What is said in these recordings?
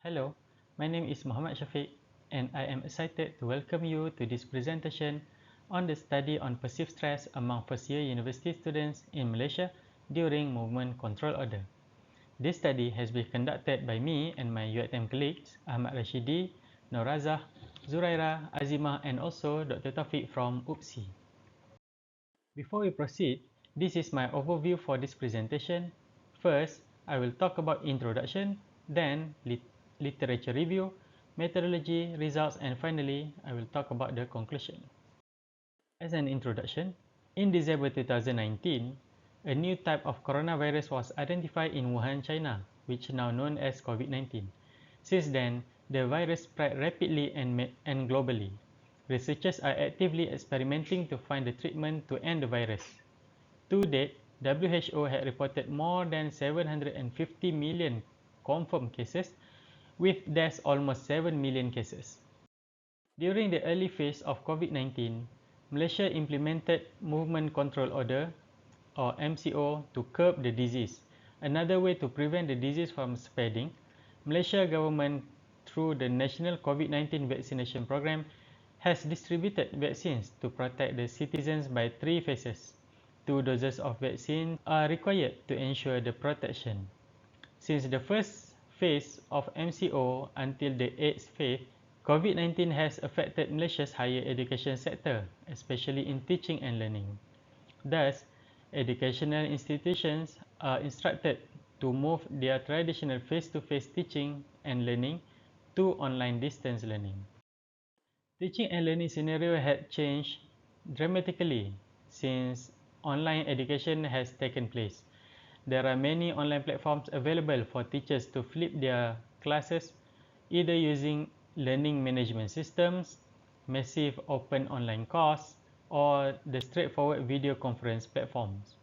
Hello, my name is Syafiq and I am excited to welcome you to this presentation on the study on perceived stress among first-year university students in Malaysia during Movement Control Order. This study has been conducted by me and my UATM colleagues Ahmad Rashidi, Norazah, Zuraira, Azimah and also Dr. Taufiq from UPSI. Before we proceed, this is my overview for this presentation. First, I will talk about introduction, then literature review, methodology, results, and finally, I will talk about the conclusion. As an introduction, in December 2019, a new type of coronavirus was identified in Wuhan, China, which is now known as COVID-19. Since then, the virus spread rapidly and globally. Researchers are actively experimenting to find a treatment to end the virus. To date, WHO had reported more than 750 million confirmed cases, with deaths almost 7 million cases. During the early phase of COVID-19, Malaysia implemented Movement Control Order or MCO to curb the disease. Another way to prevent the disease from spreading, Malaysia government through the National COVID-19 Vaccination Program has distributed vaccines to protect the citizens by 3 phases. 2 doses of vaccine are required to ensure the protection. Since the first phase of MCO until the 8th phase, COVID-19 has affected Malaysia's higher education sector, especially in teaching and learning. Thus, educational institutions are instructed to move their traditional face-to-face teaching and learning to online distance learning. Teaching and learning scenario had changed dramatically since online education has taken place. There are many online platforms available for teachers to flip their classes, either using learning management systems, massive open online courses, or the straightforward video conference platforms.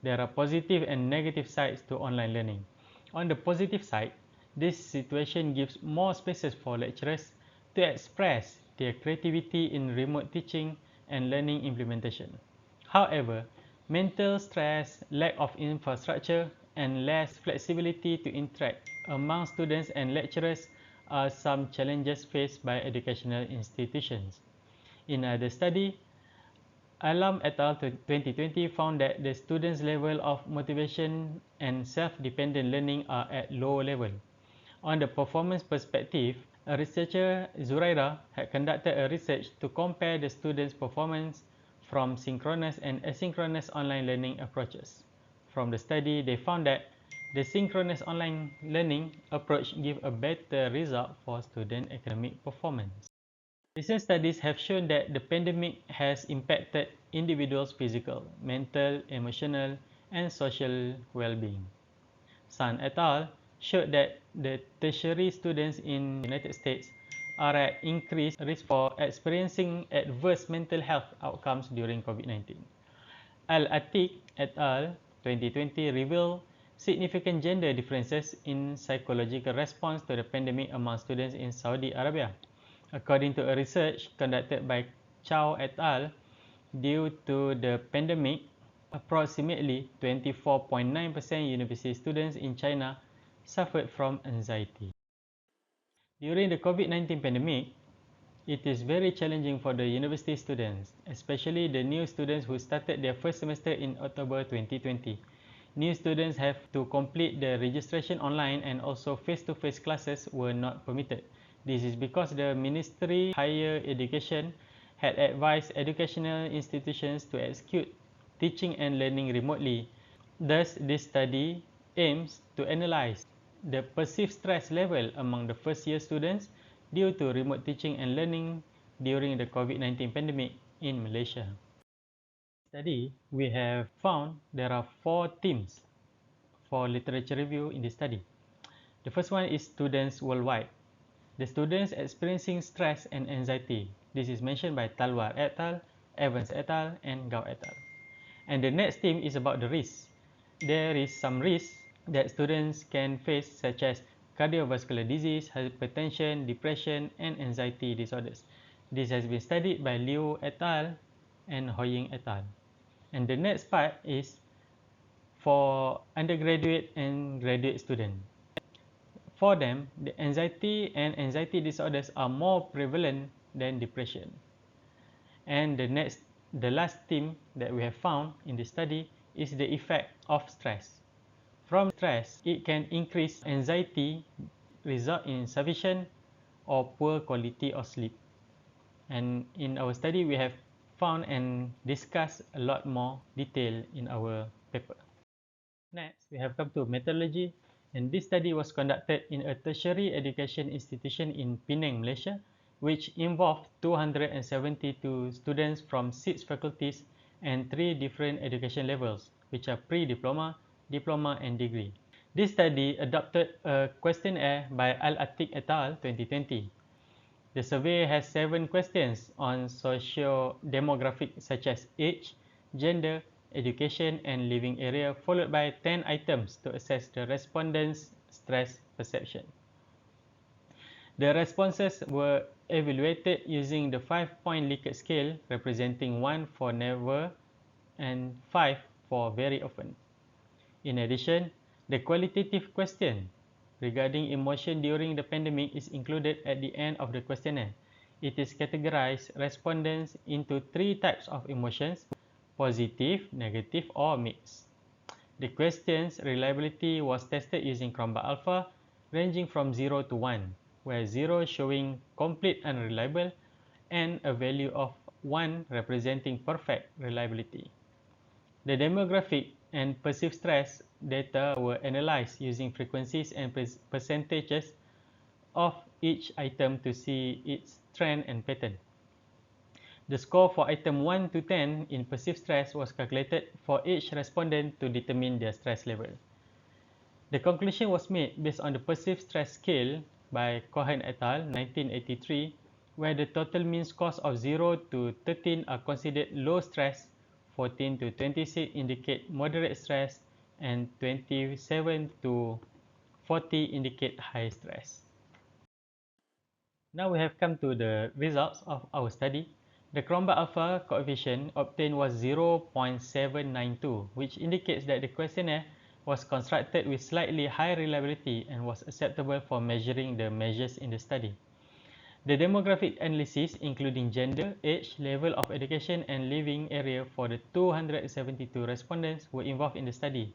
There are positive and negative sides to online learning. On the positive side, this situation gives more spaces for lecturers to express their creativity in remote teaching and learning implementation. However, mental stress, lack of infrastructure, and less flexibility to interact among students and lecturers are some challenges faced by educational institutions. In another study, Alam et al. 2020 found that the students' level of motivation and self-dependent learning are at low level. On the performance perspective, a researcher, Zuraira, had conducted a research to compare the students' performance from synchronous and asynchronous online learning approaches. From the study, they found that the synchronous online learning approach gives a better result for student academic performance. Recent studies have shown that the pandemic has impacted individuals' physical, mental, emotional, and social well-being. Sun et al. Showed that the tertiary students in the United States are at increased risk for experiencing adverse mental health outcomes during COVID-19. Al-Atiq et al. 2020 revealed significant gender differences in psychological response to the pandemic among students in Saudi Arabia. According to a research conducted by Chow et al., due to the pandemic, approximately 24.9% university students in China suffered from anxiety. During the COVID-19 pandemic, it is very challenging for the university students, especially the new students who started their first semester in October 2020. New students have to complete the registration online and also face-to-face classes were not permitted. This is because the Ministry of Higher Education had advised educational institutions to execute teaching and learning remotely. Thus, this study aims to analyze the perceived stress level among the first-year students due to remote teaching and learning during the COVID-19 pandemic in Malaysia. Study, we have found there are 4 themes for literature review in this study. The first one is students worldwide. The students experiencing stress and anxiety. This is mentioned by Talwar et al., Evans et al., and Gao et al. And the next theme is about the risks. There is some risks that students can face, such as cardiovascular disease, hypertension, depression, and anxiety disorders. This has been studied by Liu et al. And Hoying et al. And the next part is for undergraduate and graduate students. For them, the anxiety and anxiety disorders are more prevalent than depression. And the last theme that we have found in the study is the effect of stress. From stress, it can increase anxiety, result in insufficient or poor quality of sleep. And in our study, we have found and discussed a lot more detail in our paper. Next, we have come to methodology, and this study was conducted in a tertiary education institution in Penang, Malaysia, which involved 272 students from 6 faculties and 3 different education levels, which are pre-diploma, diploma, and degree. This study adopted a questionnaire by Al-Atiq et al. 2020. The survey has 7 questions on socio-demographic such as age, gender, education, and living area, followed by 10 items to assess the respondents' stress perception. The responses were evaluated using the 5-point Likert scale, representing 1 for never and 5 for very often. In addition, the qualitative question regarding emotion during the pandemic is included at the end of the questionnaire. It is categorized respondents into 3 types of emotions: positive, negative, or mixed. The question's reliability was tested using Chromba Alpha, ranging from 0 to 1, where 0 showing complete unreliable and a value of 1 representing perfect reliability. The demographic and perceived stress data were analyzed using frequencies and percentages of each item to see its trend and pattern. The score for item 1 to 10 in perceived stress was calculated for each respondent to determine their stress level. The conclusion was made based on the perceived stress scale by Cohen et al. 1983, where the total mean scores of 0 to 13 are considered low stress, 14 to 26 indicate moderate stress, and 27 to 40 indicate high stress. Now we have come to the results of our study. The Chromba Alpha coefficient obtained was 0.792, which indicates that the questionnaire was constructed with slightly high reliability and was acceptable for measuring the measures in the study. The demographic analysis, including gender, age, level of education, and living area for the 272 respondents were involved in the study.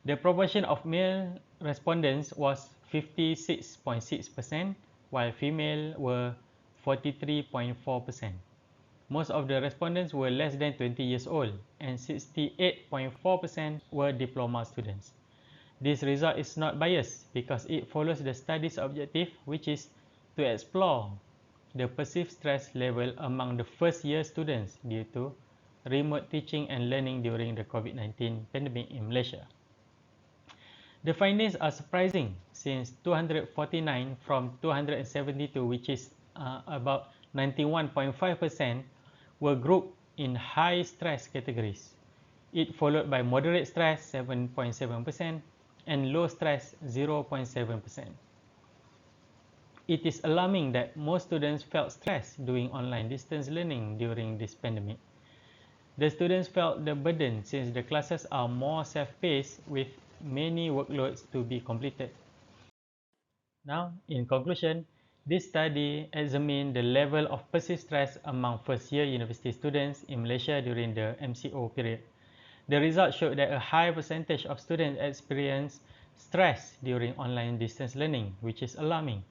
The proportion of male respondents was 56.6%, while female were 43.4%. Most of the respondents were less than 20 years old, and 68.4% were diploma students. This result is not biased because it follows the study's objective, which is to explore the perceived stress level among the first-year students due to remote teaching and learning during the COVID-19 pandemic in Malaysia. The findings are surprising since 249 from 272, which is about 91.5%, were grouped in high stress categories. It followed by moderate stress 7.7% and low stress 0.7%. It is alarming that most students felt stressed doing online distance learning during this pandemic. The students felt the burden since the classes are more self-paced with many workloads to be completed. Now, in conclusion, this study examined the level of perceived stress among first-year university students in Malaysia during the MCO period. The results showed that a high percentage of students experienced stress during online distance learning, which is alarming.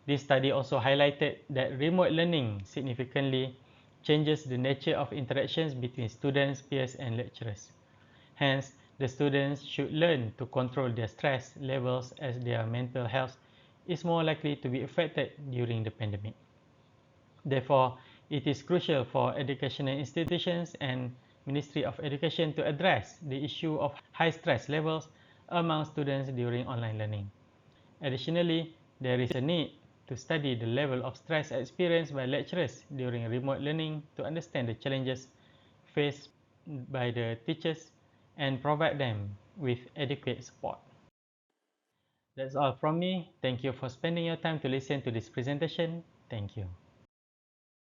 This study also highlighted that remote learning significantly changes the nature of interactions between students, peers, and lecturers. Hence, the students should learn to control their stress levels as their mental health is more likely to be affected during the pandemic. Therefore, it is crucial for educational institutions and Ministry of Education to address the issue of high stress levels among students during online learning. Additionally, there is a need to study the level of stress experienced by lecturers during remote learning to understand the challenges faced by the teachers and provide them with adequate support. That's all from me. Thank you for spending your time to listen to this presentation. Thank you.